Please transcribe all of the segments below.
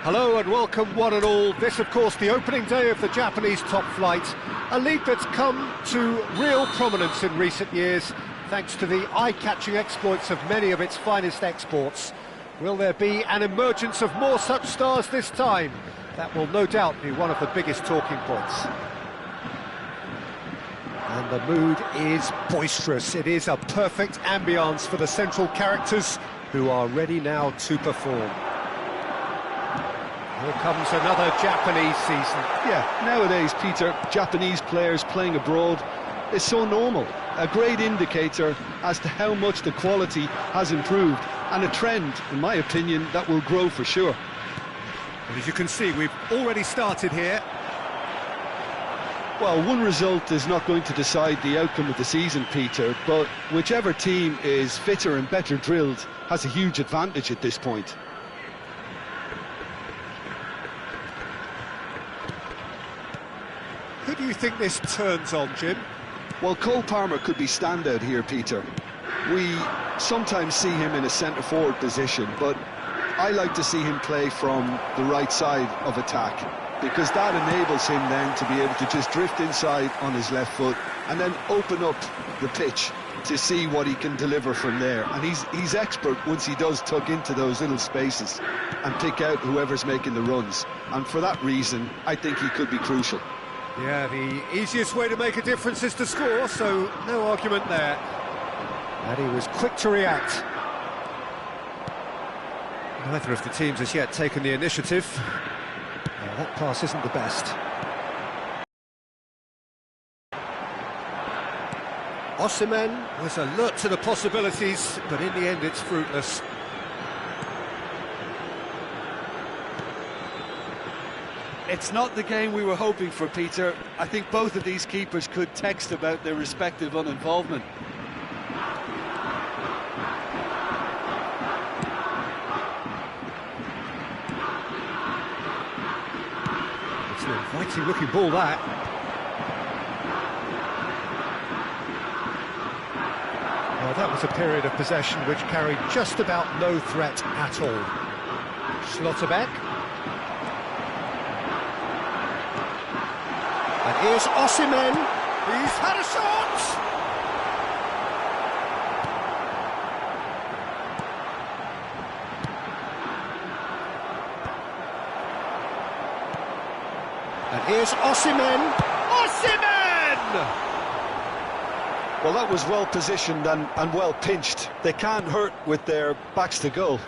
Hello and welcome one and all. This, of course, the opening day of the Japanese top flight, a league that's come to real prominence in recent years, thanks to the eye-catching exploits of many of its finest exports. Will there be an emergence of more such stars this time? That will no doubt be one of the biggest talking points. And the mood is boisterous. It is a perfect ambience for the central characters who are ready now to perform. Here comes another Japanese season. Yeah, nowadays, Peter, Japanese players playing abroad is so normal. A great indicator as to how much the quality has improved, and a trend, in my opinion, that will grow for sure. And as you can see, we've already started here. Well, one result is not going to decide the outcome of the season, Peter, but whichever team is fitter and better drilled has a huge advantage at this point. Who do you think this turns on, Jim? Well, Cole Palmer could be standout here, Peter. We sometimes see him in a centre-forward position, but I like to see him play from the right side of attack, because that enables him then to be able to just drift inside on his left foot and then open up the pitch to see what he can deliver from there. And he's expert once he does tuck into those little spaces and pick out whoever's making the runs. And for that reason, I think he could be crucial. Yeah, the easiest way to make a difference is to score, so no argument there. And he was quick to react. Neither of the teams has yet taken the initiative. Yeah, that pass isn't the best. Osimhen was alert to the possibilities, but in the end it's fruitless. It's not the game we were hoping for, Peter. I think both of these keepers could text about their respective uninvolvement. It's an inviting looking ball, that. Well, that was a period of possession which carried just about no threat at all. Schlotterbeck. And here's Osimhen. He's had a shot! And here's Osimhen. Osimhen! Well, that was well positioned and well pinched. They can't hurt with their backs to goal.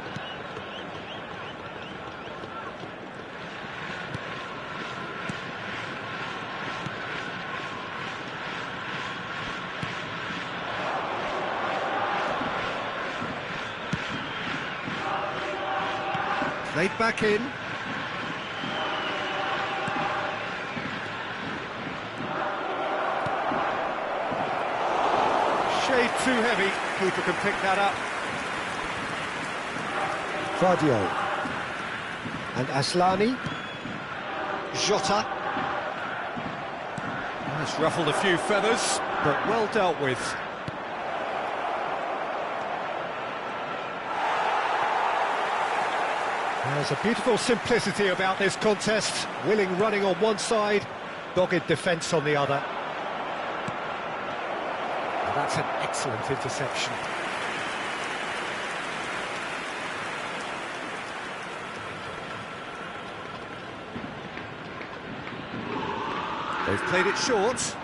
Played back in. Shade too heavy. Keeper can pick that up. Vardio. And Aslani. Jota. That's ruffled a few feathers, but well dealt with. There's a beautiful simplicity about this contest. Willing running on one side, dogged defence on the other. And that's an excellent interception. They've played it short.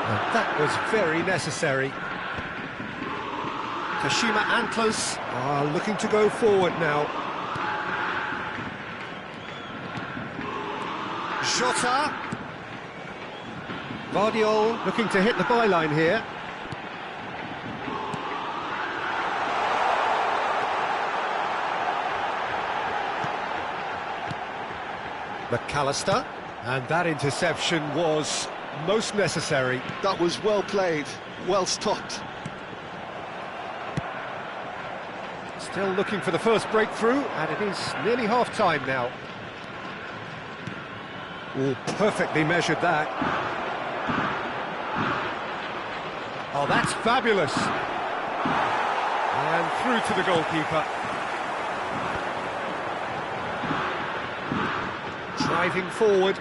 And that was very necessary. Kashima Antlers are looking to go forward now. Jota. Vardiol looking to hit the byline here. McAllister. And that interception was most necessary. That was well played, well stopped. Still looking for the first breakthrough, and it is nearly half-time now. Oh, perfectly measured that. Oh, that's fabulous. And through to the goalkeeper. Driving forward.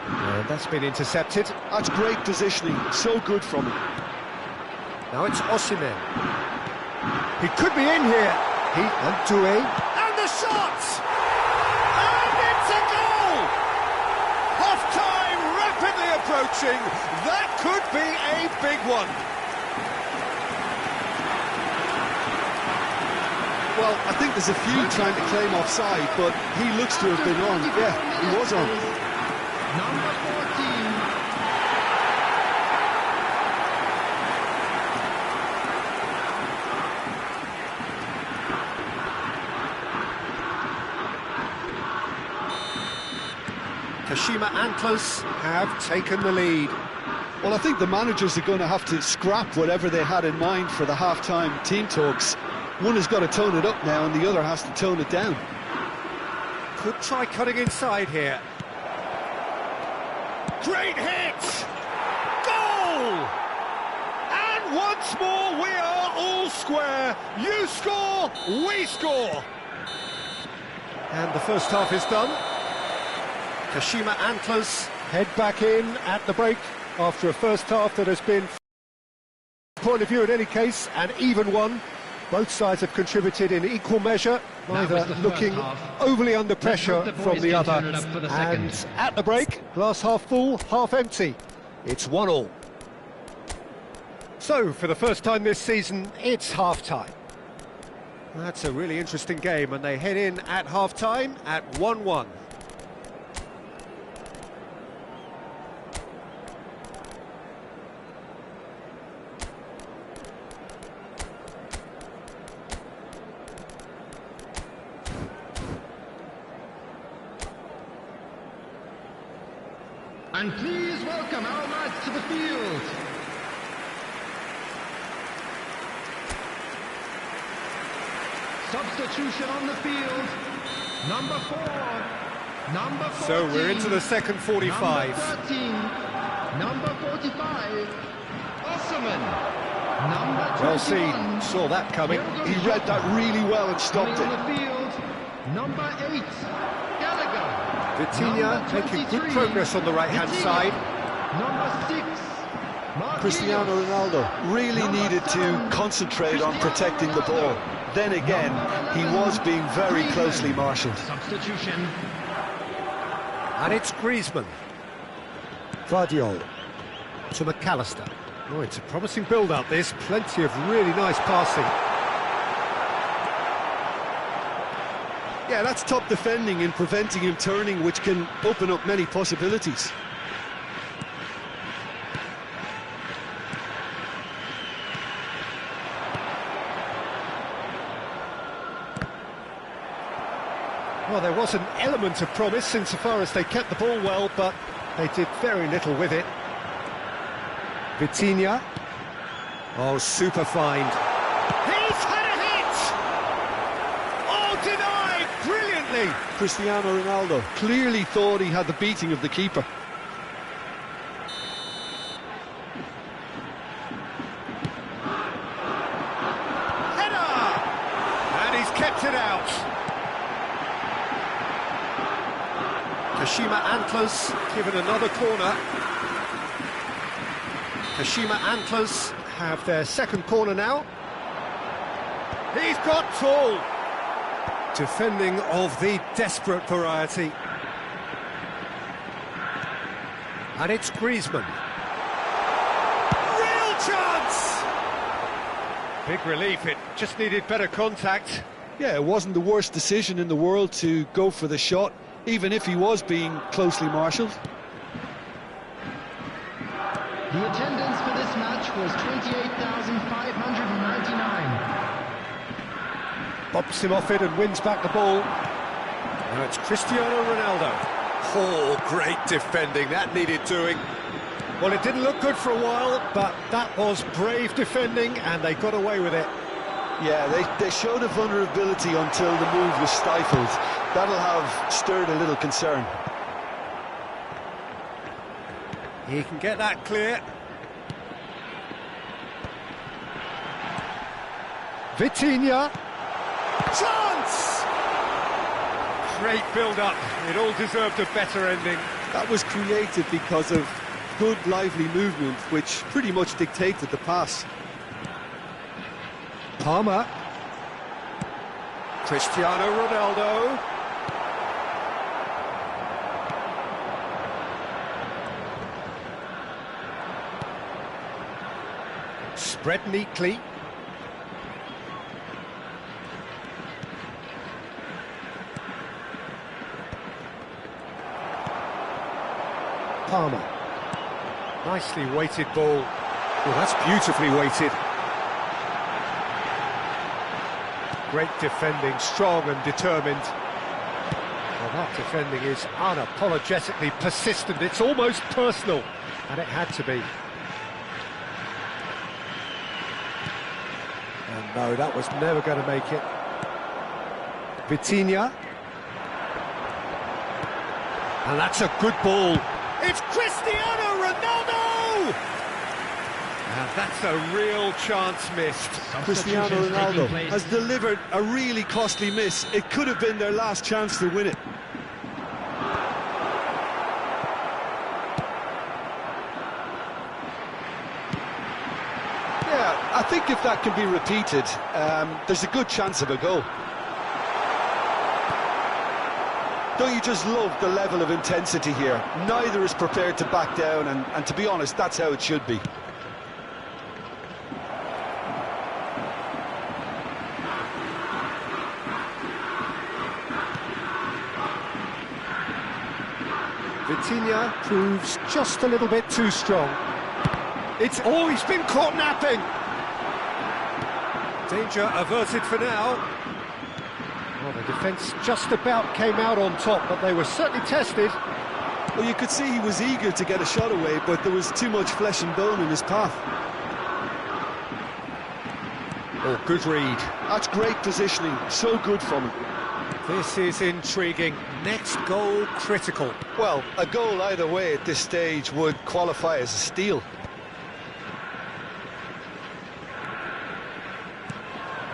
And that's been intercepted. That's great positioning, so good from him. Now it's Osimhen. He could be in here. And Doué. And the shot! And it's a goal! Half-time rapidly approaching. That could be a big one. Well, I think there's a few trying to claim offside, but he looks to have been on. Yeah, he was on. Number 14. Kashima Antlers have taken the lead. Well, I think the managers are going to have to scrap whatever they had in mind for the half-time team talks. One has got to tone it up now, and the other has to tone it down. Could try cutting inside here. Great hit! Goal! And once more we are all square. You score, we score. And the first half is done. Kashima Antlers head back in at the break after a first half that has been, point of view in any case, an even one. Both sides have contributed in equal measure, neither looking overly under pressure from the other. And at the break, glass half full, half empty. It's 1-1. So, for the first time this season, it's half-time. That's a really interesting game, and they head in at half-time at 1-1. And please welcome our lads to the field. Substitution on the field. Number 4. Number 14. So we're into the second 45. Number 13. Number 45. Osimhen. Number 21. Well seen, saw that coming. He read that really well and stopped Coming it. on the field. Number 8. Gallagher. Vitinha making good progress on the right-hand side. Number 6. Cristiano Ronaldo really needed to concentrate on protecting the ball. Then again, he was being very closely marshalled. Substitution. And it's Griezmann. Guardiola to McAllister. Oh, it's a promising build-up, this. Plenty of really nice passing. Yeah, that's top defending and preventing him turning, which can open up many possibilities. Well, there was an element of promise insofar as they kept the ball well, but they did very little with it. Vitinha. Oh, super find. He's had a hit! Oh, denied brilliantly! Cristiano Ronaldo clearly thought he had the beating of the keeper. Header! And he's kept it out. Kashima Antlers given another corner. Kashima Antlers have their second corner now. He's got tall. Defending of the desperate variety. And it's Griezmann. Real chance! Big relief, it just needed better contact. Yeah, it wasn't the worst decision in the world to go for the shot, even if he was being closely marshalled. The attendance for this match was 28,599. Bobs him off it and wins back the ball. Now it's Cristiano Ronaldo. Oh, great defending, that needed doing. Well, it didn't look good for a while, but that was brave defending and they got away with it. Yeah, they showed a vulnerability until the move was stifled. That'll have stirred a little concern. He can get that clear. Vitinha. Chance! Great build-up. It all deserved a better ending. That was created because of good, lively movement, which pretty much dictated the pass. Palmer. Cristiano Ronaldo. Spread neatly. Palmer. Nicely weighted ball. Well, that's beautifully weighted. Great defending, strong and determined. Well, that defending is unapologetically persistent. It's almost personal, and it had to be. And no, that was never going to make it. Vitinha. And that's a good ball. It's Cristiano Ronaldo! And that's a real chance missed. Cristiano Ronaldo has delivered a really costly miss. It could have been their last chance to win it. Yeah, I think if that can be repeated, there's a good chance of a goal. Don't you just love the level of intensity here? Neither is prepared to back down, and to be honest, that's how it should be. Vitinha proves just a little bit too strong. Oh, he's been caught napping! Danger averted for now. Well, the defence just about came out on top, but they were certainly tested. Well, you could see he was eager to get a shot away, but there was too much flesh and bone in his path. Oh, good read. That's great positioning, so good from him. This is intriguing. Next goal critical. Well, a goal either way at this stage would qualify as a steal.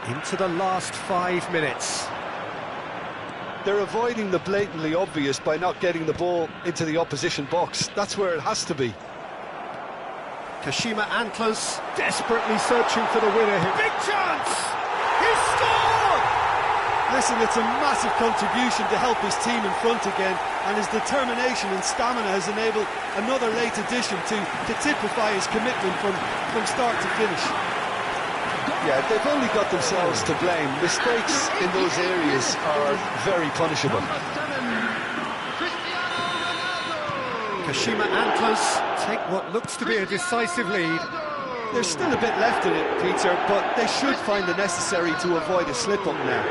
Into the last 5 minutes. They're avoiding the blatantly obvious by not getting the ball into the opposition box. That's where it has to be. Kashima Antlers desperately searching for the winner here. Big chance! He scored! Listen, it's a massive contribution to help his team in front again, and his determination and stamina has enabled another late addition to typify his commitment from start to finish. Yeah, they've only got themselves to blame. Mistakes in those areas are very punishable. Kashima Antlers take what looks to be a decisive lead. There's still a bit left in it, Peter, but they should find the necessary to avoid a slip-up now.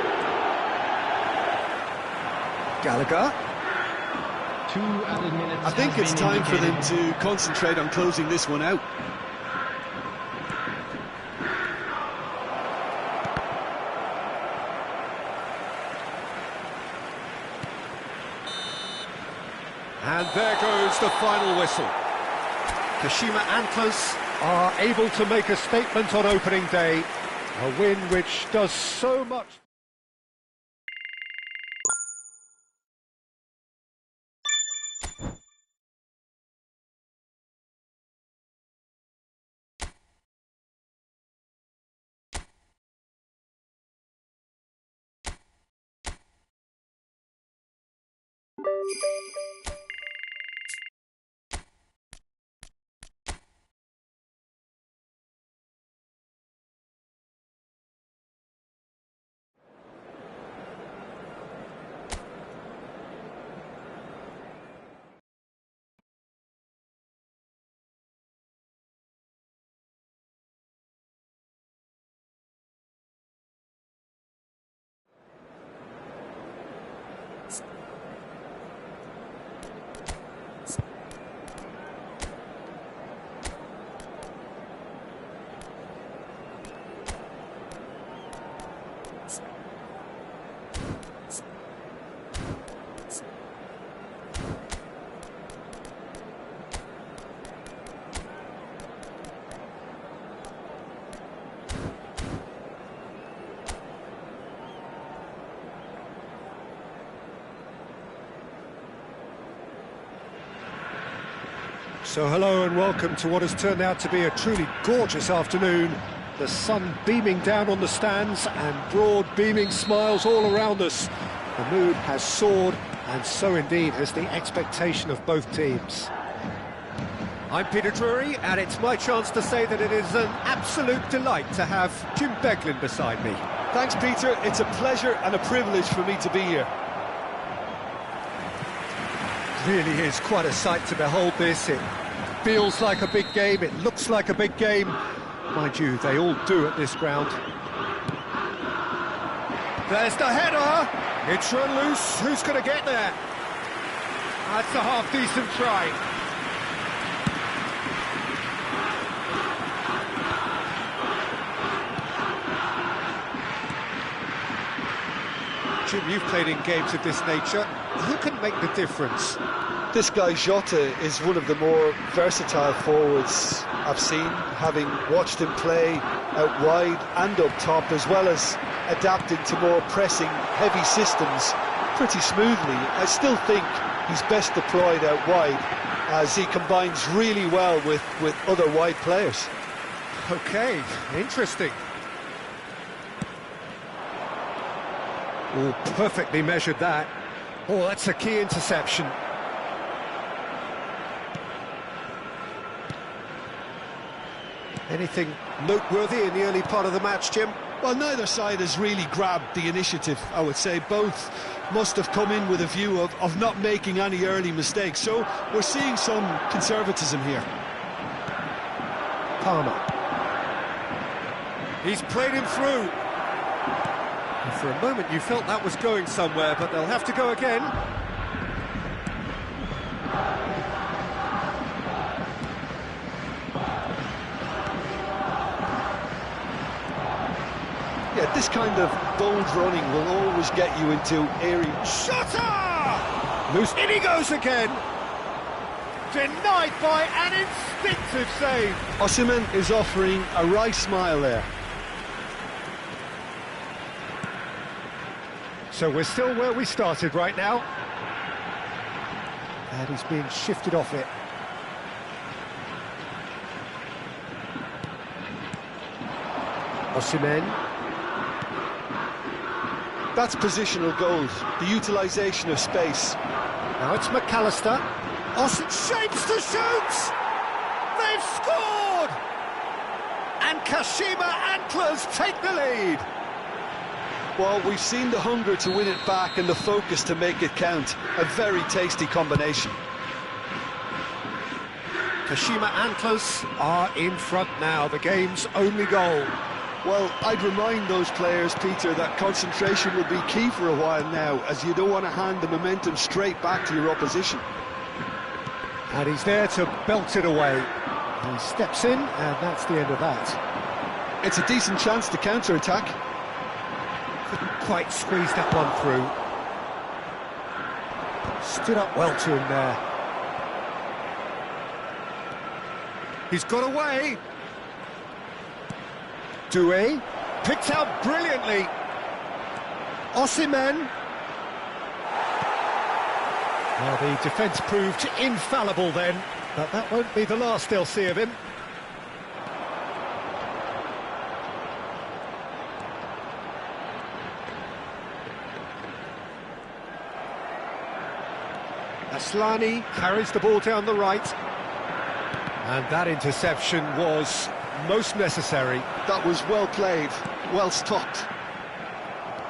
Gallagher. I think it's time for them to concentrate on closing this one out. And there goes the final whistle. Kashima Antlers are able to make a statement on opening day. A win which does so much. So hello and welcome to what has turned out to be a truly gorgeous afternoon. The sun beaming down on the stands and broad beaming smiles all around us. The mood has soared, and so indeed has the expectation of both teams. I'm Peter Drury, and it's my chance to say that it is an absolute delight to have Jim Beglin beside me. Thanks, Peter. It's a pleasure and a privilege for me to be here. Really is quite a sight to behold this. It feels like a big game, it looks like a big game. Mind you, they all do at this ground. There's the header! It's run loose, who's going to get there? That's a half-decent try. Jim, you've played in games of this nature. Who can make the difference? This guy Jota is one of the more versatile forwards I've seen, having watched him play out wide and up top, as well as adapting to more pressing, heavy systems pretty smoothly. I still think he's best deployed out wide, as he combines really well with other wide players. Okay, interesting. Oh, perfectly measured that. Oh, that's a key interception. Anything noteworthy in the early part of the match, Jim? Well, neither side has really grabbed the initiative, I would say. Both must have come in with a view of not making any early mistakes. So we're seeing some conservatism here. Palmer. He's played him through. And for a moment you felt that was going somewhere, but they'll have to go again. Yeah, this kind of bold running will always get you into airy... Shutter! Loose. In he goes again! Denied by an instinctive save. Osimhen is offering a right smile there. So we're still where we started right now. And he's being shifted off it. Osimhen. That's positional goals, the utilisation of space. Now it's McAllister. Shapes to shoot! They've scored! And Kashima Antlers take the lead. Well, we've seen the hunger to win it back and the focus to make it count. A very tasty combination. Kashima Antlers are in front now, the game's only goal. Well, I'd remind those players, Peter, that concentration will be key for a while now, as you don't want to hand the momentum straight back to your opposition. And he's there to belt it away. He steps in, and that's the end of that. It's a decent chance to counter-attack. Couldn't quite squeeze that one through. Stood up well to him there. He's got away. Doué picked out brilliantly. Osimhen. Well, the defence proved infallible then, but that won't be the last they'll see of him. Aslani carries the ball down the right. And that interception was most necessary. That was well played, well stopped.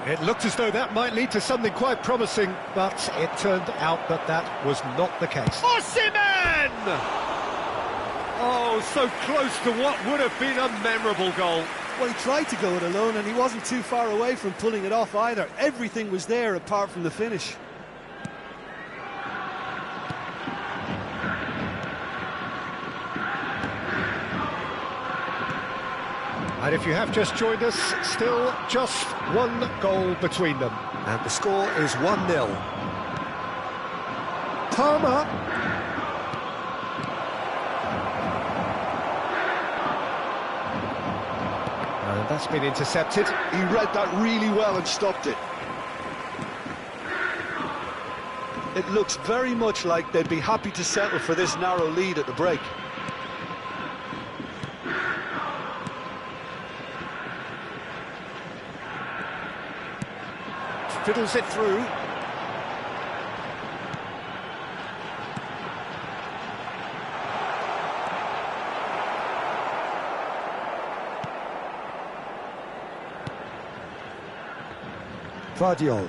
It looked as though that might lead to something quite promising, but it turned out that that was not the case. Osimhen! Oh, so close to what would have been a memorable goal. Well, he tried to go it alone, and he wasn't too far away from pulling it off either. Everything was there apart from the finish. And if you have just joined us, still just one goal between them. And the score is 1-0. Palmer. And that's been intercepted. He read that really well and stopped it. It looks very much like they'd be happy to settle for this narrow lead at the break. Fiddles it through. Vardiol.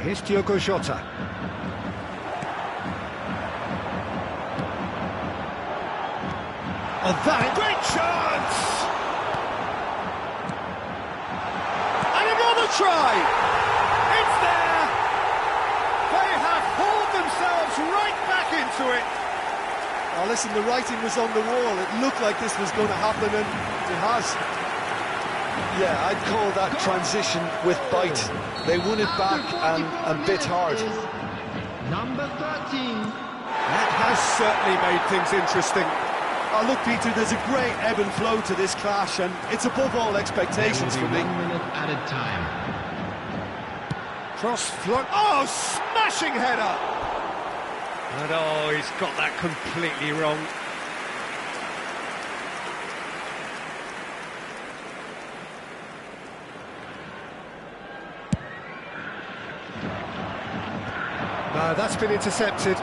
Here's Diogo Jota. And that great chance! And another try! It's there! They have hauled themselves right back into it! Oh, listen, the writing was on the wall. It looked like this was going to happen, and it has. Yeah, I'd call that transition with bite. They won it back and bit hard. Number 13. That has certainly made things interesting. Oh, look, Peter, there's a great ebb and flow to this clash, and it's above all expectations for me. 1 minute added time. Cross flung. Oh, smashing header! And oh, he's got that completely wrong. No, that's been intercepted.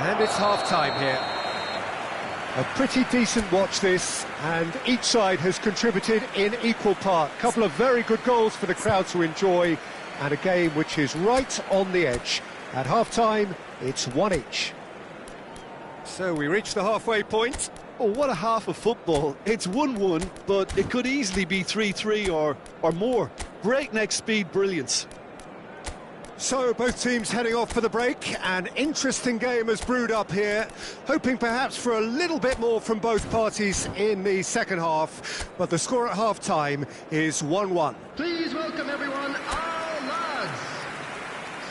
And it's half-time here. A pretty decent watch this, and each side has contributed in equal part. A couple of very good goals for the crowd to enjoy, and a game which is right on the edge. At half-time, it's 1 each. So we reach the halfway point. Oh, what a half of football. It's 1-1, but it could easily be 3-3 or more. Breakneck speed brilliance. So both teams heading off for the break. An interesting game has brewed up here, hoping perhaps for a little bit more from both parties in the second half, but the score at half-time is 1-1. Please welcome everyone, our lads.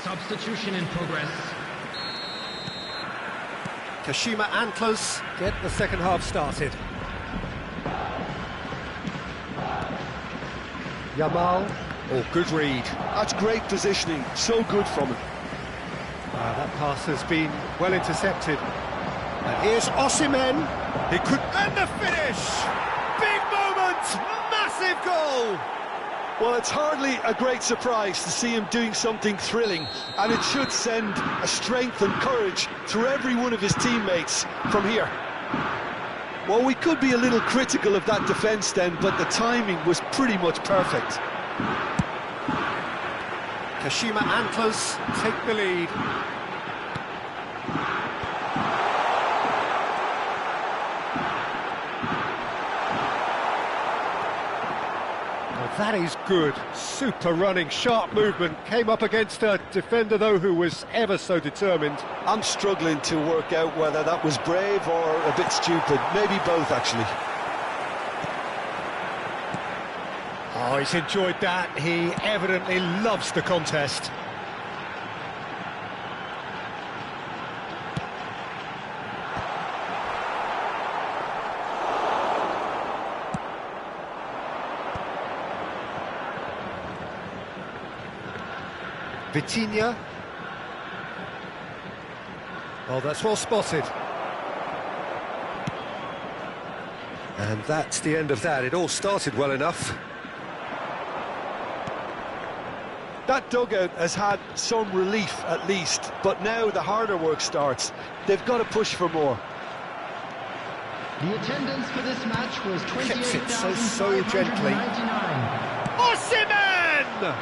Substitution in progress. Kashima Antlers get the second half started. Yamal. Oh, good read. That's great positioning, so good from him. That pass has been well intercepted. And here's Osimhen. He could... And the finish! Big moment! Massive goal! Well, it's hardly a great surprise to see him doing something thrilling, and it should send a strength and courage through every one of his teammates from here. Well, we could be a little critical of that defence then, but the timing was pretty much perfect. Kashima Antlers take the lead. Well, that is good. Super running, sharp movement. Came up against a defender, though, who was ever so determined. I'm struggling to work out whether that was brave or a bit stupid. Maybe both, actually. Oh, he's enjoyed that. He evidently loves the contest. Vitinha. Oh, that's well spotted. And that's the end of that. It all started well enough. That dugout has had some relief at least, but now the harder work starts. They've got to push for more. The attendance for this match was 28,599. Keeps it so gently. Osimhen!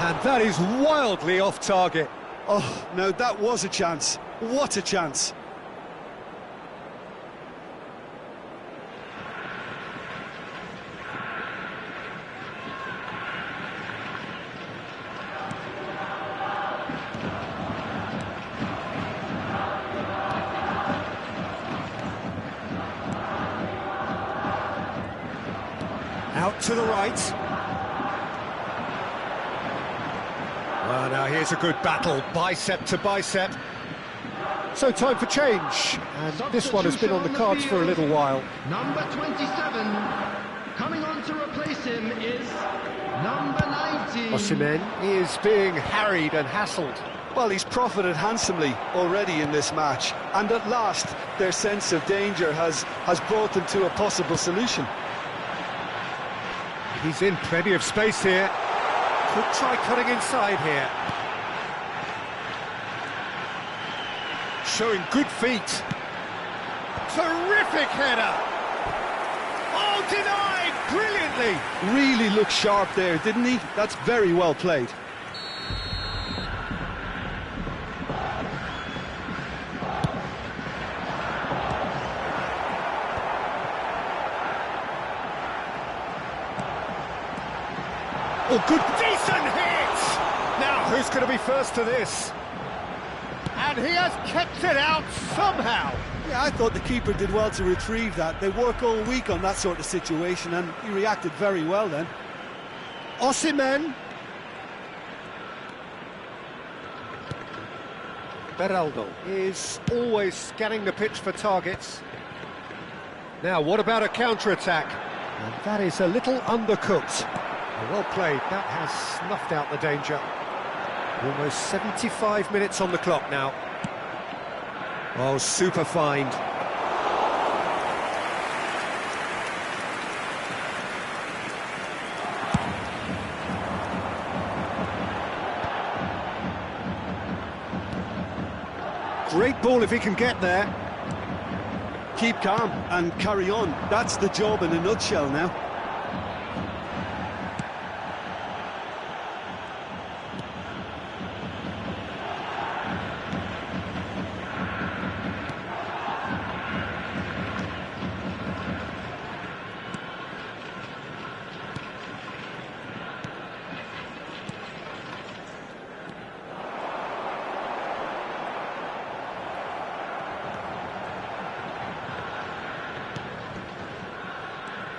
And that is wildly off target. Oh, no, that was a chance. What a chance. Out to the right. Well, now here's a good battle, bicep to bicep. So time for change, and this one has been on the cards for a little while. Number 27, Coming on to replace him is number 19. Osimhen is being harried and hassled. Well, he's profited handsomely already in this match, and at last their sense of danger has brought them to a possible solution. He's in plenty of space here. Could try cutting inside here. Showing good feet. Terrific header! Oh, denied brilliantly! Really looked sharp there, didn't he? That's very well played. Oh, good, decent hit! Now, who's going to be first to this? And he has kept it out somehow. Yeah, I thought the keeper did well to retrieve that. They work all week on that sort of situation, and he reacted very well then. Osimhen. Beraldo is always scanning the pitch for targets. Now, what about a counter-attack? And that is a little undercooked. Well played, that has snuffed out the danger. Almost 75 minutes on the clock now. Oh, super find. Great ball if he can get there. Keep calm and carry on. That's the job in a nutshell now.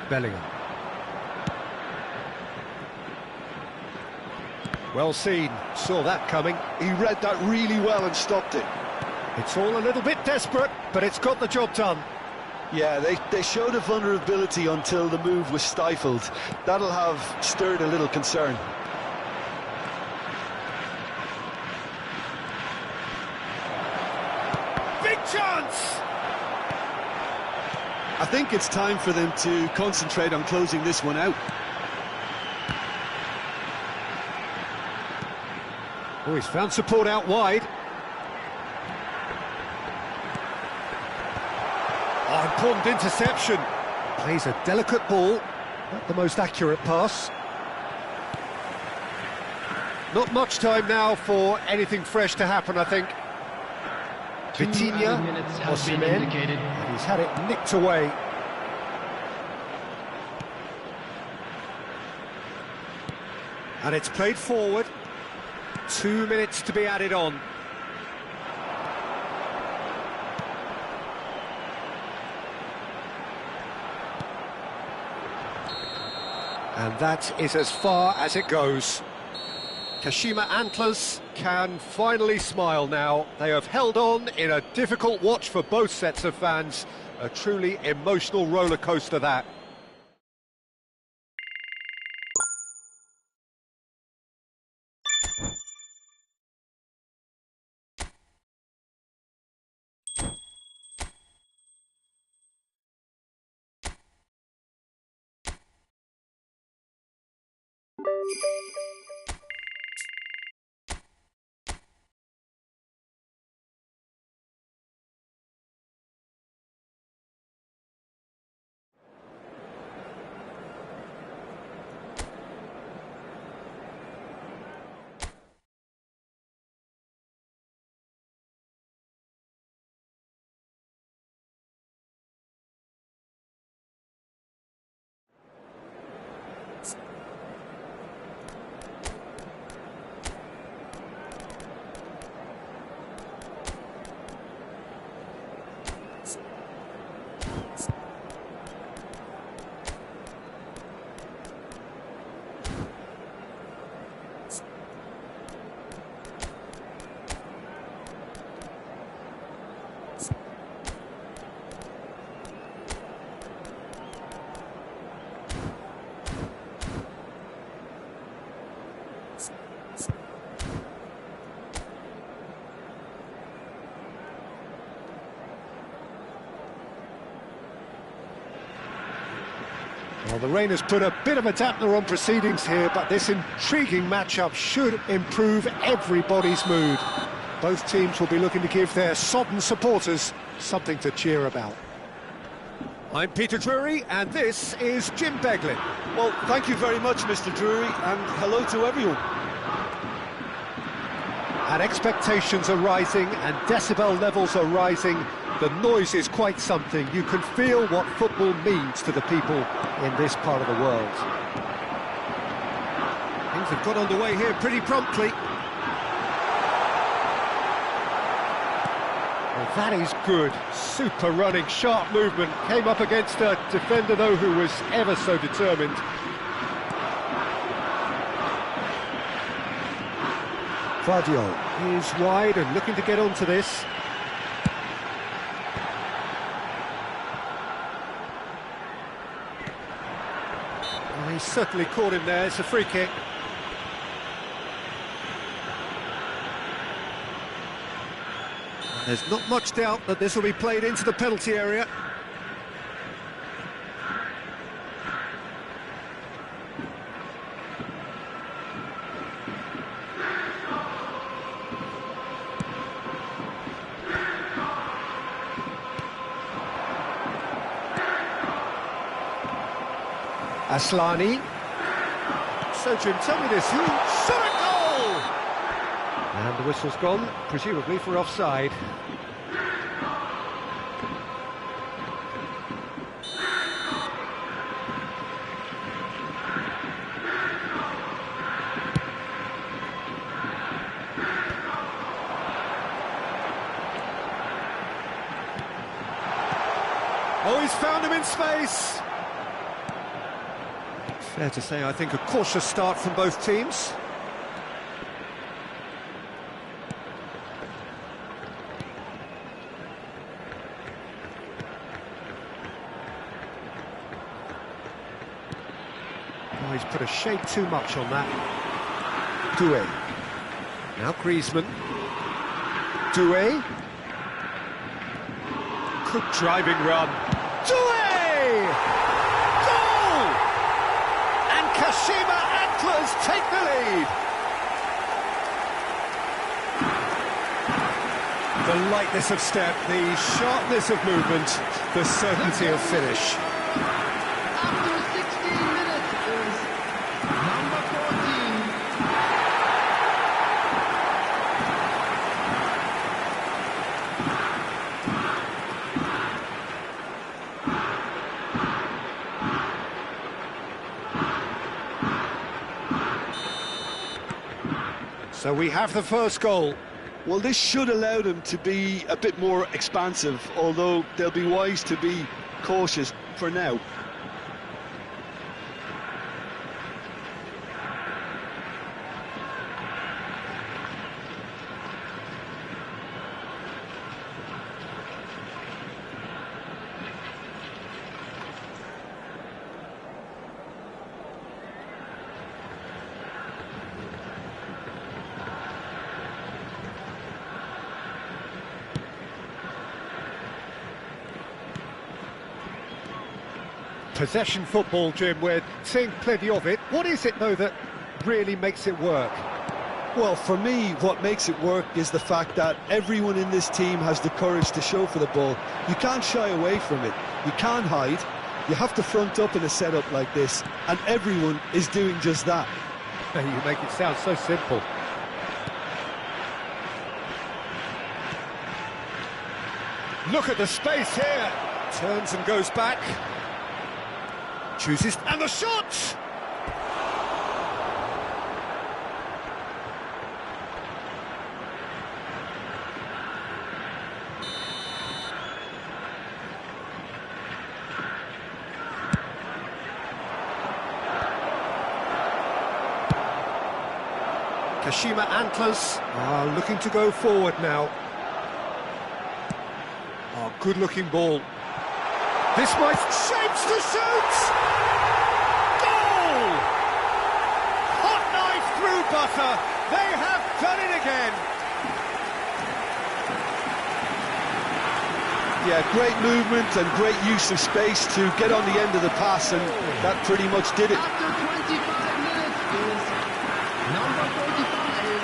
Bellingham. Well seen, saw that coming. He read that really well and stopped it. It's all a little bit desperate, but it's got the job done. Yeah, they showed a vulnerability until the move was stifled. That'll have stirred a little concern. Big chance! I think it's time for them to concentrate on closing this one out. Oh, he's found support out wide. Oh, important interception. Plays a delicate ball, not the most accurate pass. Not much time now for anything fresh to happen, I think. Vitinha, Osimhen, and he's had it nicked away. And it's played forward. 2 minutes to be added on. And that is as far as it goes. Kashima Antlers can finally smile now. They have held on in a difficult watch for both sets of fans. A truly emotional roller coaster, that. Well, the rain has put a bit of a dampener on proceedings here, but this intriguing matchup should improve everybody's mood. Both teams will be looking to give their sodden supporters something to cheer about. I'm Peter Drury, and this is Jim Beglin. Well, thank you very much, Mr. Drury, and hello to everyone. And expectations are rising, and decibel levels are rising. The noise is quite something. You can feel what football means to the people in this part of the world. Things have got underway here pretty promptly. Well, that is good. Super running, sharp movement. Came up against a defender, though, who was ever so determined. Vardiol is wide and looking to get onto this. Well, he's certainly caught him there. It's a free kick. There's not much doubt that this will be played into the penalty area. Aslani. So, Jim, tell me this, who shot a goal? And the whistle's gone, presumably for offside. Oh, he's found him in space. Fair to say, I think, a cautious start from both teams. Oh, he's put a shade too much on that. Doué. Now Griezmann. Doué. Good driving run. Doué! Goal! And Kashima Antlers take the lead. The lightness of step, the sharpness of movement, the certainty of finish. After 16 minutes is number 14. So we have the first goal. Well, this should allow them to be a bit more expansive, although they'll be wise to be cautious for now. Possession football, Jim, we're seeing plenty of it. What is it, though, that really makes it work? Well, for me, what makes it work is the fact that everyone in this team has the courage to show for the ball. You can't shy away from it. You can't hide. You have to front up in a setup like this, and everyone is doing just that. You make it sound so simple. Look at the space here. Turns and goes back. Chooses, and the shot! Kashima Antlers are looking to go forward now. Oh, good-looking ball. This might shapes to shoot! Goal! Hot knife through butter. They have done it again. Yeah, great movement and great use of space to get on the end of the pass, and that pretty much did it. After 25 minutes is number 45,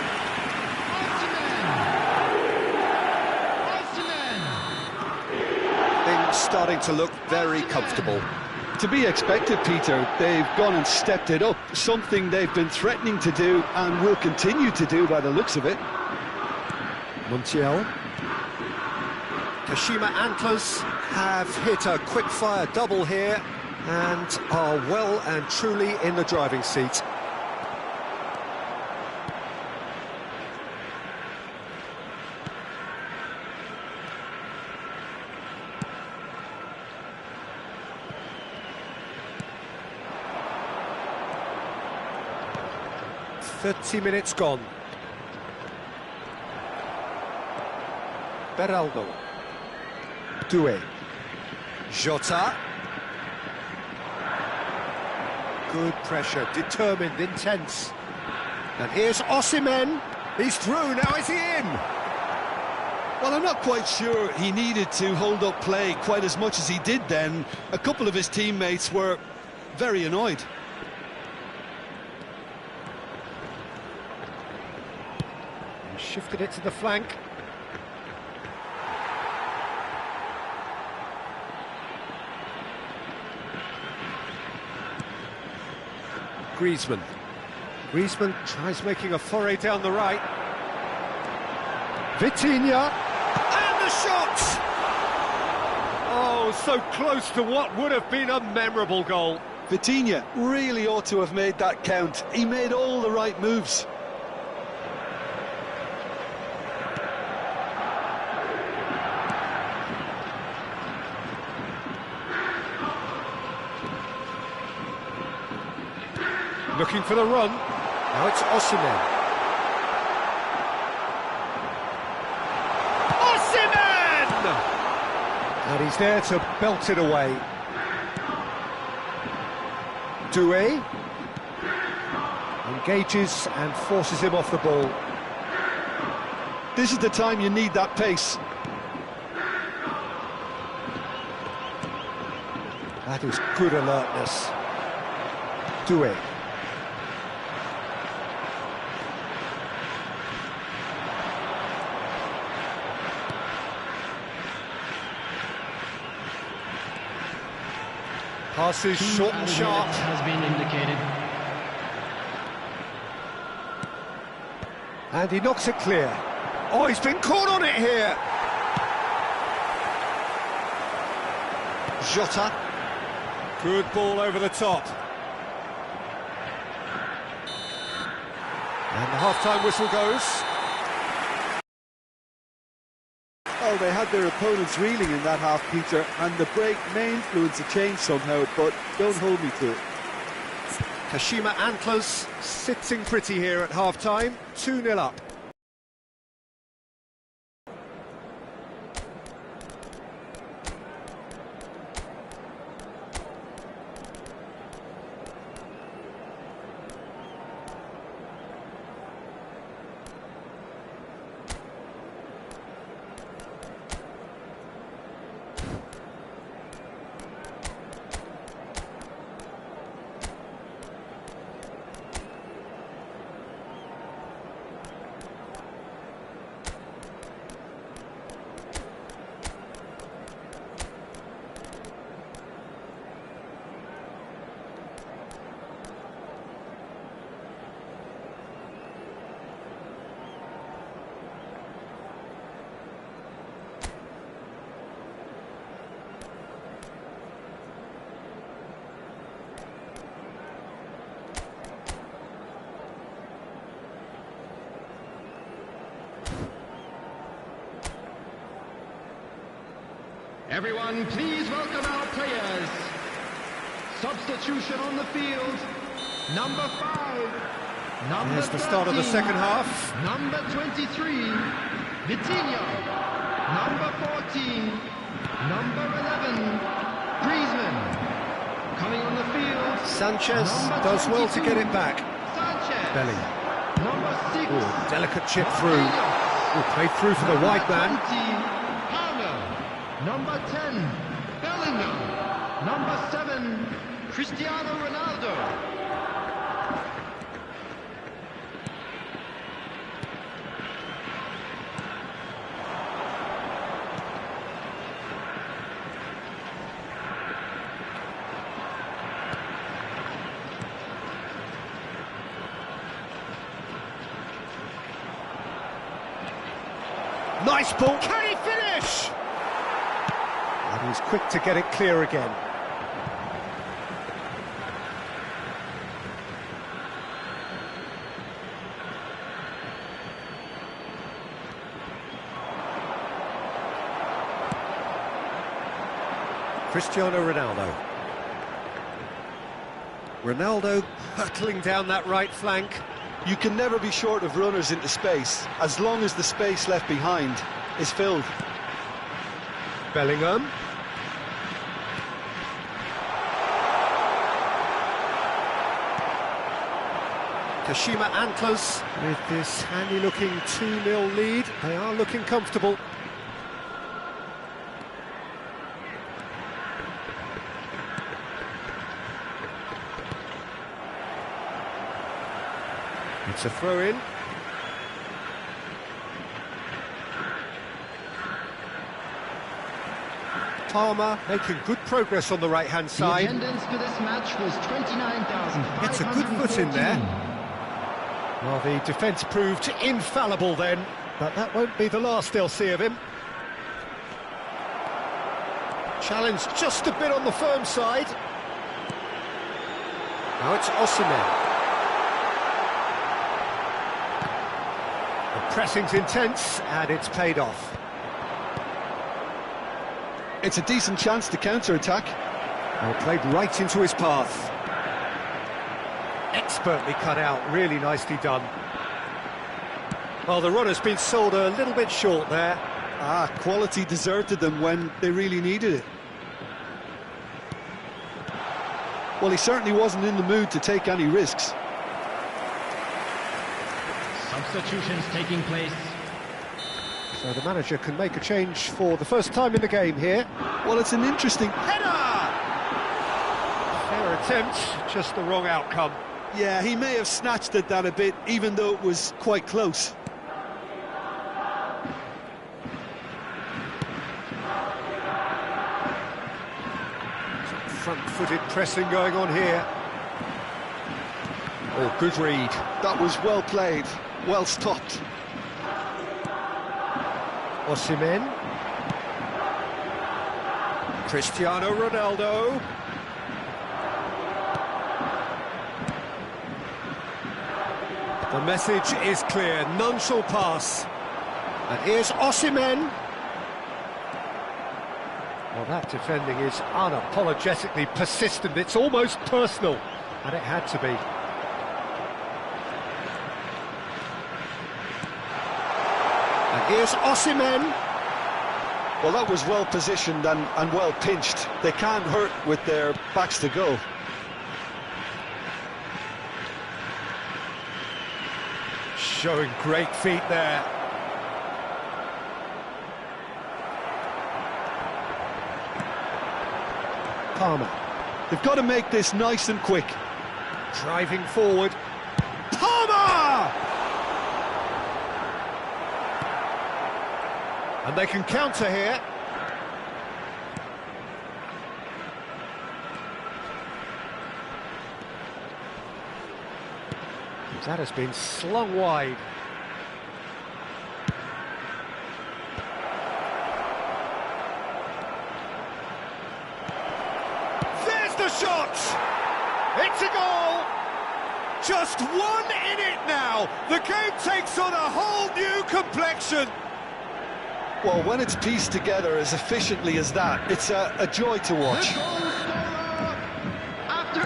Osimhen. Things starting to look very comfortable. To be expected, Peter. They've gone and stepped it up, something they've been threatening to do and will continue to do by the looks of it. Montiel. Kashima Antlers have hit a quick-fire double here and are well and truly in the driving seat. "30 minutes gone." Beraldo. Doué. Jota. Good pressure, determined, intense. And here's Osimhen. He's through, now is he in? Well, I'm not quite sure he needed to hold up play quite as much as he did then. A couple of his teammates were very annoyed. He shifted it to the flank. Griezmann. Griezmann tries making a foray down the right. Vitinha. And the shot! Oh, so close to what would have been a memorable goal. Vitinha really ought to have made that count. He made all the right moves. Looking for the run. Now it's Osimhen. Osimhen! And he's there to belt it away. Doué engages and forces him off the ball. This is the time you need that pace. That is good alertness. Doué. Passes short and sharp. Has been indicated. And he knocks it clear. Oh, he's been caught on it here. Jota. Good ball over the top. And the half-time whistle goes. Oh, they had their opponents reeling in that half, Peter, and the break may influence a change somehow, but don't hold me to it. Kashima Antlers sitting pretty here at half-time, 2-0 up. Everyone, please welcome our players. Substitution on the field. Number 5. Here's the start of the second half. Number 23, Vitinha. Number 14, number 11, Griezmann. Coming on the field. Sanchez number does well to 22, get it back. Sanchez. Belly. Number 6. Ooh, delicate chip through. Ooh, played through for the wide man. Number 10, Bellingham. Number 7, Cristiano Ronaldo. Nice ball, can he finish? And he's quick to get it clear again. Cristiano Ronaldo. Ronaldo hurtling down that right flank. You can never be short of runners into space, as long as the space left behind is filled. Bellingham. Kashima Antlers with this handy-looking 2-0 lead. They are looking comfortable. It's a throw-in. Palmer making good progress on the right-hand side. The attendance for this match was 29,514. Gets a good foot in there. Well, the defence proved infallible then, but that won't be the last they'll see of him. Challenge just a bit on the firm side. Now it's Osimhen. The pressing's intense, and it's paid off. It's a decent chance to counter-attack. Well, played right into his path. Expertly cut out, really nicely done. Well, the runner's been sold a little bit short there. Quality deserted them when they really needed it. Well, he certainly wasn't in the mood to take any risks. Substitutions taking place. So the manager can make a change for the first time in the game here. Well, it's an interesting... Header! Fair attempt, just the wrong outcome. Yeah, he may have snatched at that a bit, even though it was quite close. Front-footed pressing going on here. Oh, good read. That was well played, well stopped. Osimhen. Cristiano Ronaldo. The message is clear, none shall pass. And here's Osimhen. Well, that defending is unapologetically persistent. It's almost personal, and it had to be. And here's Osimhen. Well, that was well positioned and well pinched. They can't hurt with their backs to go. Showing great feet there. Palmer. They've got to make this nice and quick. Driving forward. Palmer! And they can counter here. That has been slung wide. There's the shot! It's a goal! Just one in it now! The game takes on a whole new complexion! Well, when it's pieced together as efficiently as that, it's a joy to watch.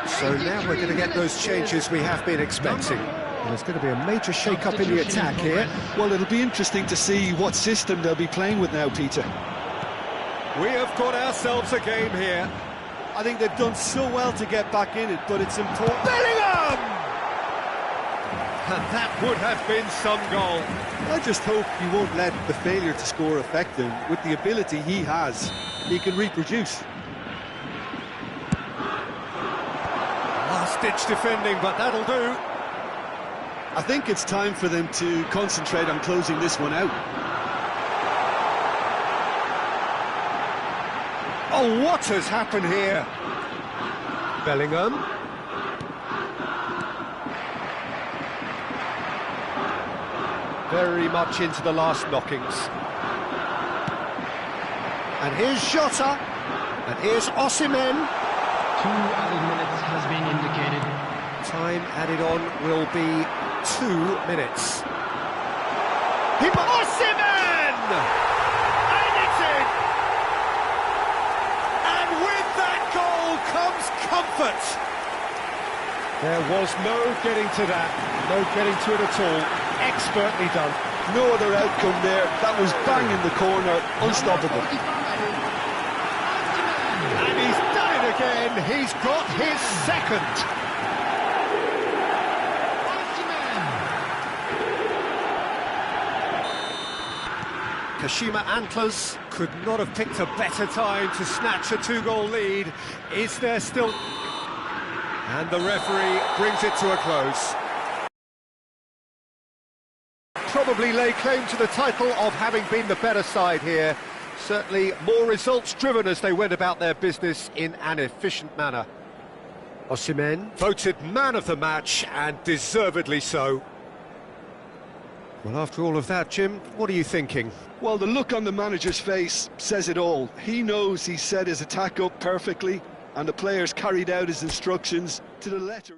So now we're going to get those changes we have been expecting. There's going to be a major shake-up in the attack here. Well, it'll be interesting to see what system they'll be playing with now, Peter. We have got ourselves a game here. I think they've done so well to get back in it, but it's important. Bellingham! And that would have been some goal. I just hope he won't let the failure to score affect him. With the ability he has, he can reproduce. Last-ditch defending, but that'll do. I think it's time for them to concentrate on closing this one out. Oh, what has happened here? Bellingham. Very much into the last knockings. And here's Jota. And here's Osimhen. 2 added minutes has been indicated. Time added on will be 2 minutes. Osimhen! And it's in! And with that goal comes comfort. There was no getting to that, no getting to it at all. Expertly done. No other outcome there. That was bang in the corner, unstoppable. And he's done it again. He's got his second. Kashima Antlers could not have picked a better time to snatch a 2-goal lead. Is there still... And the referee brings it to a close. Probably lay claim to the title of having been the better side here. Certainly more results-driven as they went about their business in an efficient manner. Osimhen voted man of the match, and deservedly so. Well, after all of that, Jim, what are you thinking? Well, the look on the manager's face says it all. He knows he set his attack up perfectly, and the players carried out his instructions to the letter.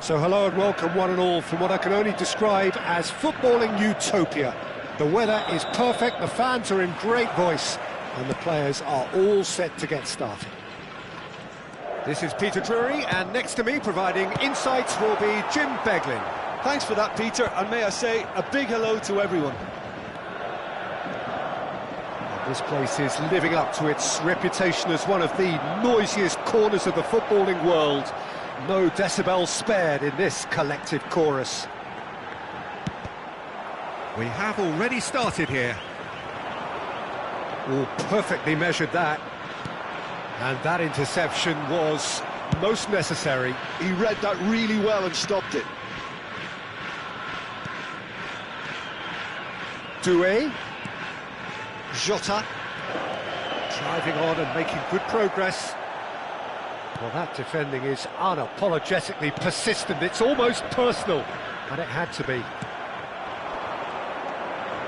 So hello and welcome one and all from what I can only describe as footballing utopia. The weather is perfect, the fans are in great voice, and the players are all set to get started. This is Peter Drury, and next to me providing insights will be Jim Beglin. Thanks for that, Peter, and may I say a big hello to everyone. This place is living up to its reputation as one of the noisiest corners of the footballing world. No decibels spared in this collective chorus. We have already started here. Oh, perfectly measured that. And that interception was most necessary. He read that really well and stopped it. Doué. Jota. Driving on and making good progress. Well, that defending is unapologetically persistent. It's almost personal, and it had to be.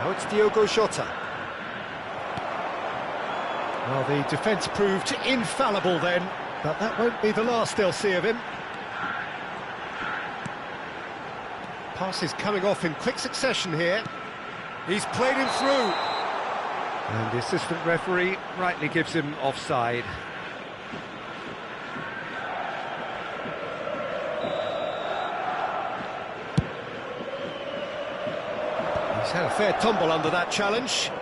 Now it's Diogo Jota. Well, the defence proved infallible then, but that won't be the last they'll see of him. Passes coming off in quick succession here. He's played him through. And the assistant referee rightly gives him offside. He's had a fair tumble under that challenge.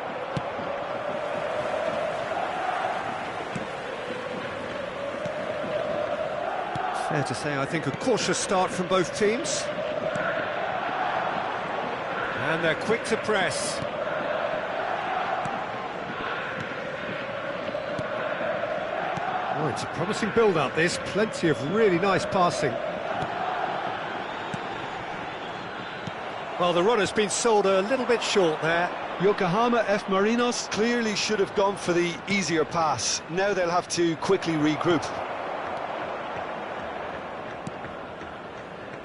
Fair to say, I think, a cautious start from both teams. And they're quick to press. Oh, it's a promising build-up, this. Plenty of really nice passing. Well, the run has been sold a little bit short there. Yokohama F. Marinos clearly should have gone for the easier pass. Now they'll have to quickly regroup.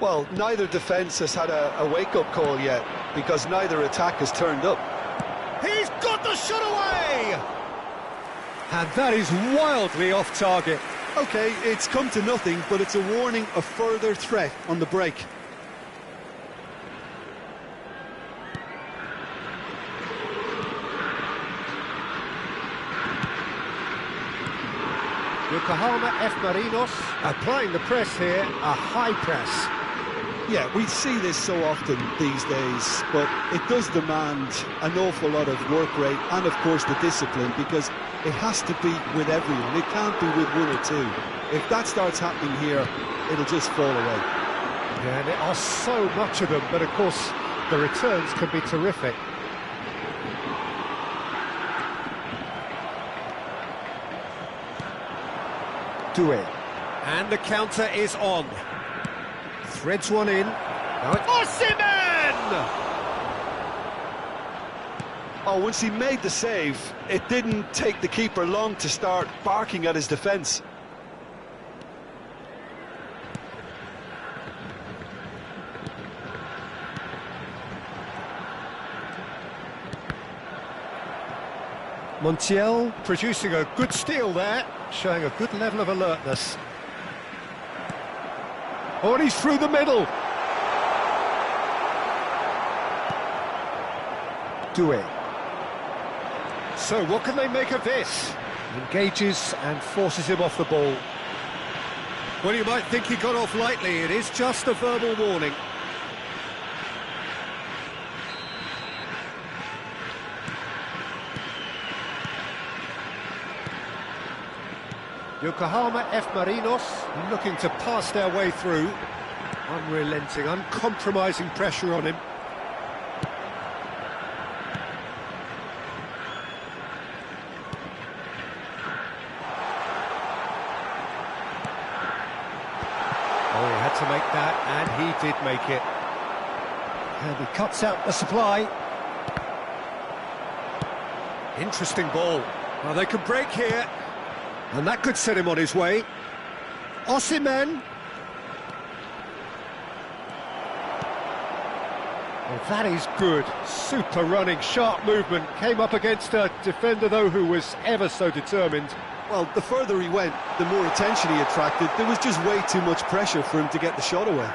Well, neither defence has had a wake-up call yet, because neither attack has turned up. He's got the shot away! And that is wildly off target. OK, it's come to nothing, but it's a warning of further threat on the break. Yokohama F. Marinos applying the press here, a high press. Yeah, we see this so often these days, but it does demand an awful lot of work rate and, of course, the discipline, because it has to be with everyone. It can't be with one or two. If that starts happening here, it'll just fall away. Yeah, and there are so much of them, but, of course, the returns can be terrific. Doué. And the counter is on. Threads one in. Now it's Osimhen! Oh, once he made the save, it didn't take the keeper long to start barking at his defence. Montiel producing a good steal there, showing a good level of alertness. Oh, and he's through the middle. Doué. So what can they make of this? Engages and forces him off the ball. Well, you might think he got off lightly. It is just a verbal warning. Yokohama F. Marinos looking to pass their way through. Unrelenting, uncompromising pressure on him. Oh, he had to make that, and he did make it. And he cuts out the supply. Interesting ball. Well, they can break here. And that could set him on his way. Osimhen. Well, that is good. Super running, sharp movement. Came up against a defender, though, who was ever so determined. Well, the further he went, the more attention he attracted. There was just way too much pressure for him to get the shot away.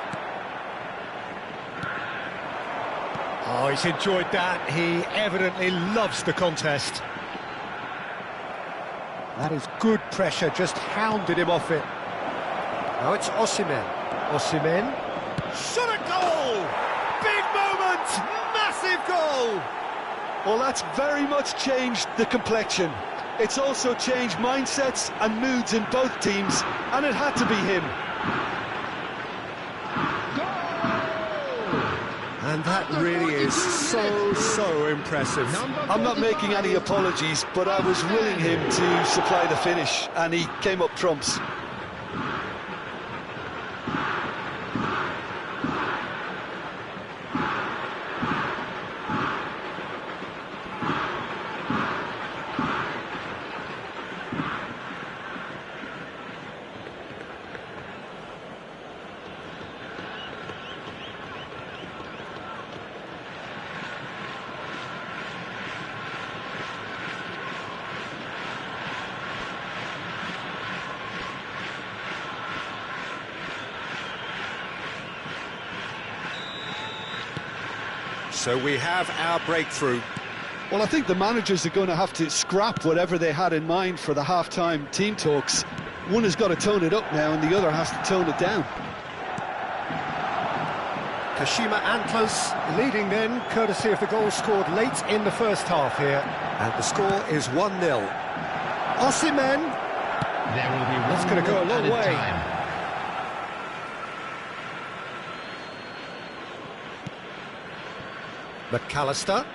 Oh, he's enjoyed that. He evidently loves the contest. That is good pressure, just hounded him off it. Now it's Osimhen. Osimhen. Shot a goal! Big moment! Massive goal! Well, that's very much changed the complexion. It's also changed mindsets and moods in both teams, and it had to be him. And that really is so impressive. I'm not making any apologies, but I was willing him to supply the finish, and he came up trumps. So we have our breakthrough. Well, I think the managers are going to have to scrap whatever they had in mind for the half-time team talks. One has got to tone it up now, and the other has to tone it down. Kashima Antlers leading then, courtesy of the goal scored late in the first half here. And the score is 1-0. Osimhen. There will be That's going to go a long way. Time. McAllister.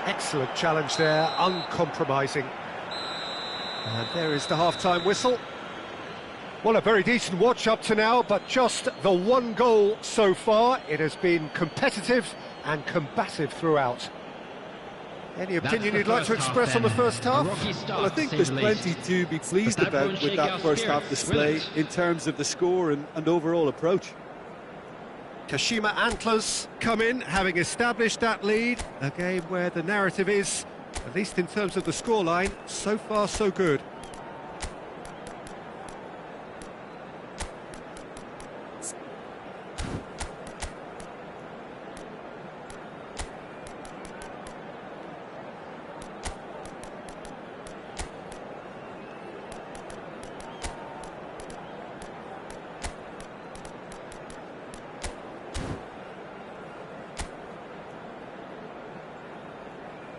Excellent challenge there, uncompromising. And there is the half-time whistle. Well, a very decent watch up to now, but just the one goal so far. It has been competitive and combative throughout. Any opinion you'd like to express on the first half? Well, I think there's plenty to be pleased about with that first half display in terms of the score and overall approach. Kashima Antlers come in, having established that lead. A game where the narrative is, at least in terms of the scoreline, so far so good.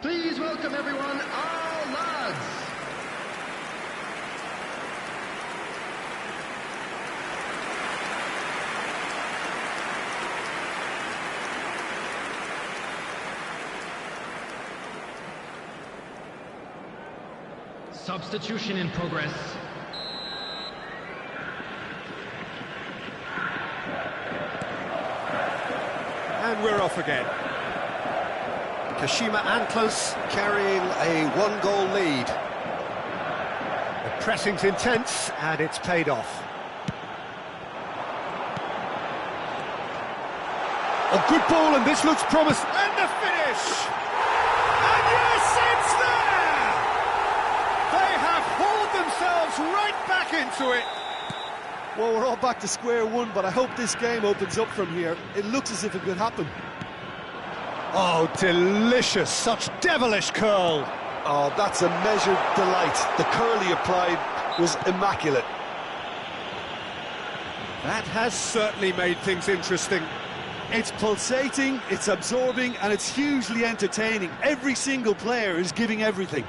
Please welcome everyone, our lads. Substitution in progress. And we're off again. Kashima Antlers carrying a one-goal lead. The pressing's intense, and it's paid off. A good ball, and this looks promising. And the finish! And yes, it's there! They have hauled themselves right back into it. Well, we're all back to square one, but I hope this game opens up from here. It looks as if it could happen. Oh, delicious, such devilish curl. Oh, that's a measured delight. The curl he applied was immaculate. That has certainly made things interesting. It's pulsating, it's absorbing, and it's hugely entertaining. Every single player is giving everything.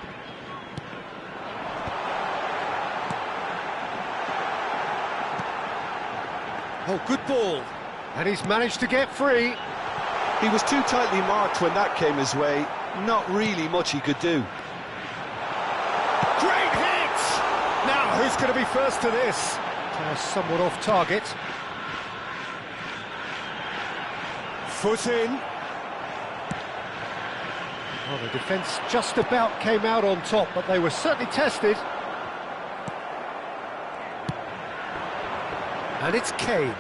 Oh, good ball. And he's managed to get free. He was too tightly marked when that came his way. Not really much he could do. Great hit! Now, who's going to be first to this? Somewhat off target. Foot in. Well, the defence just about came out on top, but they were certainly tested. And it's Kane.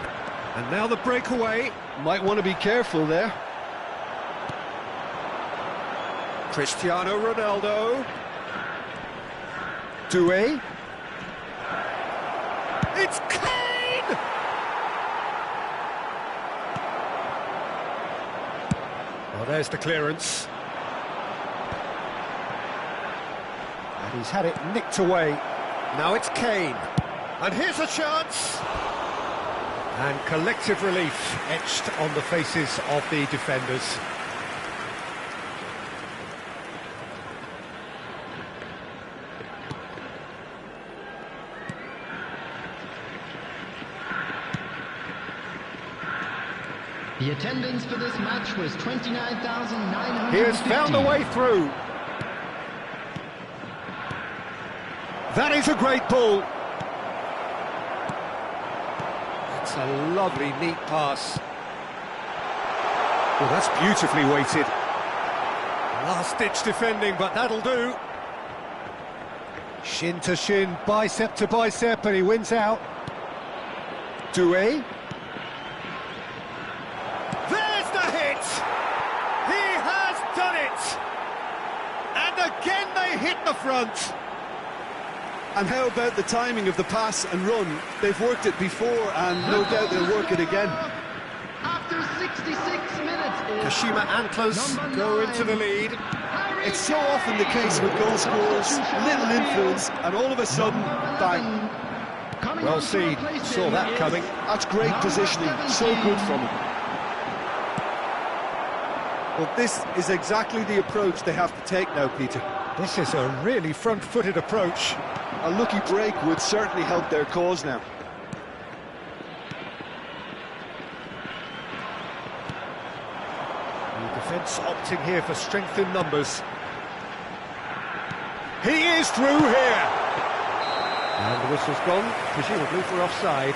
And now the breakaway. Might want to be careful there. Cristiano Ronaldo. Doué. It's Kane! Well, there's the clearance. And he's had it nicked away. Now it's Kane. And here's a chance. And collective relief etched on the faces of the defenders. The attendance for this match was 29,950. He has found a way through. That is a great ball. It's a lovely, neat pass. Well, that's beautifully weighted. Last-ditch defending, but that'll do. Shin to shin, bicep to bicep, and he wins out. Doué. There's the hit! He has done it! And again they hit the front. And how about the timing of the pass and run? They've worked it before, and no doubt they'll work it again. After 66 minutes, Kashima Antlers go into the lead. It's so often the case with goal scorers, little influence, and all of a sudden, bang. Well seen, saw that coming. That's great positioning, so good from him. Well, this is exactly the approach they have to take now, Peter. This is a really front-footed approach. A lucky break would certainly help their cause now. The defence opting here for strength in numbers. He is through here! And the whistle's gone, presumably for offside.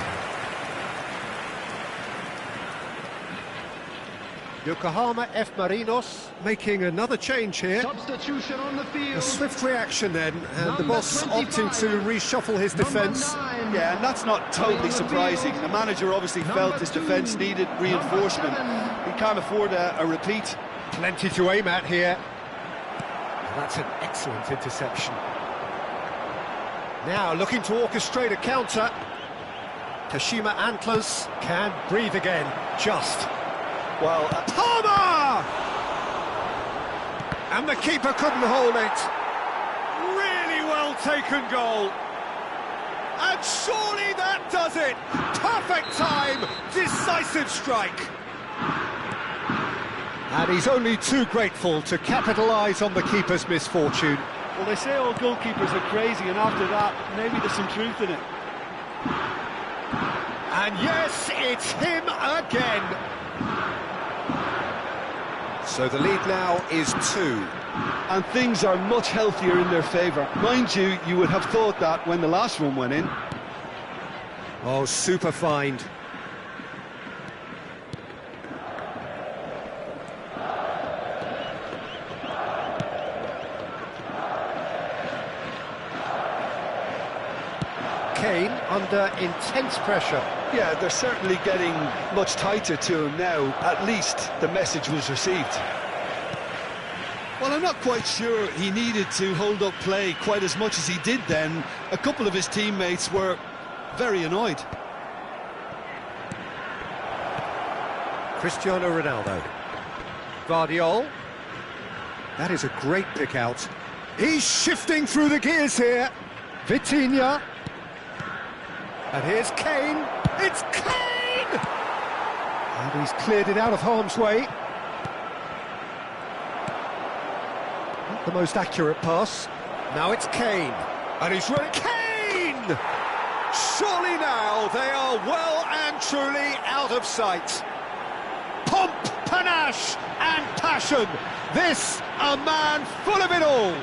Yokohama F. Marinos making another change here. substitution on the field. A swift reaction then, and the boss opting to reshuffle his defence. Yeah, and that's not totally surprising. The manager obviously felt his defence needed reinforcement. He can't afford a repeat. Plenty to aim at here. That's an excellent interception. Now looking to orchestrate a counter. Kashima Antlers can breathe again, just. Well, Palmer! And the keeper couldn't hold it. Really well taken goal. And surely that does it. Perfect time, decisive strike. And he's only too grateful to capitalise on the keeper's misfortune. well, they say all goalkeepers are crazy, and after that, maybe there's some truth in it. And yes, it's him again. So the lead now is 2. And things are much healthier in their favour. Mind you, you would have thought that when the last one went in. Oh, super find. Kane under intense pressure. Yeah, they're certainly getting much tighter to him now. At least the message was received. Well, I'm not quite sure he needed to hold up play quite as much as he did then. A couple of his teammates were very annoyed. Cristiano Ronaldo. Guardiola. That is a great pick out. He's shifting through the gears here. Vitinha. And here's Kane. It's Kane! And he's cleared it out of harm's way. Not the most accurate pass. Now it's Kane. And he's running. Kane! Surely now they are well and truly out of sight. Pomp, panache and passion. This, a man full of it all.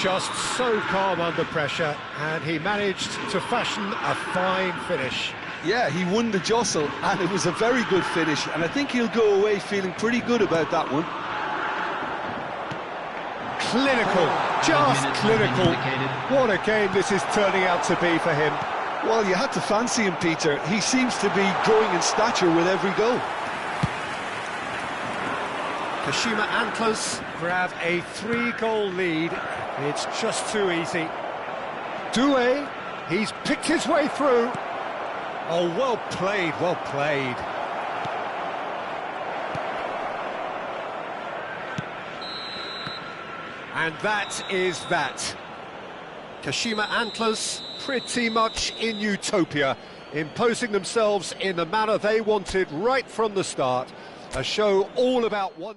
Just so calm under pressure, and he managed to fashion a fine finish. Yeah, he won the jostle, and it was a very good finish, and I think he'll go away feeling pretty good about that one. Clinical, just clinical. What a game this is turning out to be for him. Well, you had to fancy him, Peter. He seems to be growing in stature with every goal. Kashima Antlers grab a 3-goal lead. It's just too easy. Doué, he's picked his way through. Oh, well played, well played. And that is that. Kashima Antlers pretty much in utopia, imposing themselves in the manner they wanted right from the start. A show all about one.